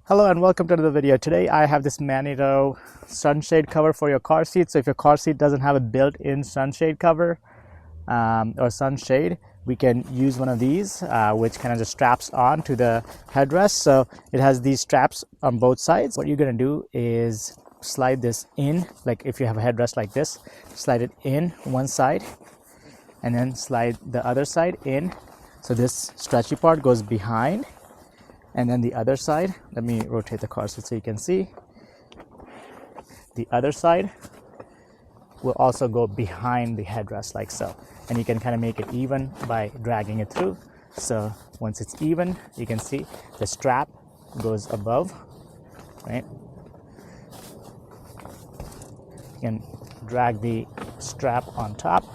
Hello and welcome to another video. Today I have this Manito sunshade cover for your car seat. So if your car seat doesn't have a built-in sunshade cover or sunshade, we can use one of these which kind of just straps on to the headrest. So it has these straps on both sides. What you're going to do is slide this in, like if you have a headrest like this, slide it in one side and then slide the other side in. So this stretchy part goes behind. And then the other side, let me rotate the car so you can see. The other side will also go behind the headrest like so. And you can kind of make it even by dragging it through. So once it's even, you can see the strap goes above, right? You can drag the strap on top.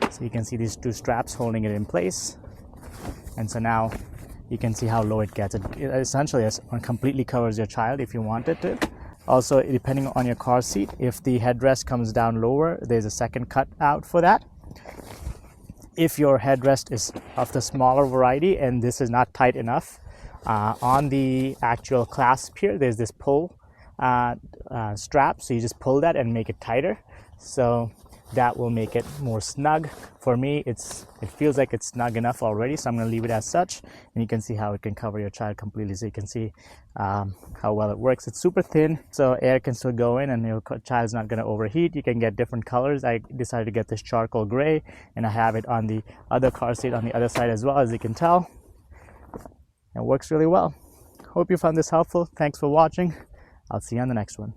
So you can see these two straps holding it in place. And so now you can see how low it gets. It essentially completely covers your child if you want it to. Also, depending on your car seat, if the headrest comes down lower, there's a second cut out for that. If your headrest is of the smaller variety and this is not tight enough, on the actual clasp here, there's this pull strap. So you just pull that and make it tighter. So that will make it more snug. For me, it feels like it's snug enough already, so I'm going to leave it as such, and you can see how it can cover your child completely. So you can see how well it works. It's super thin, so air can still go in and your child's not going to overheat. You can get different colors. I decided to get this charcoal gray, and I have it on the other car seat on the other side as well, as you can tell. It works really well. Hope you found this helpful. Thanks for watching. I'll see you on the next one.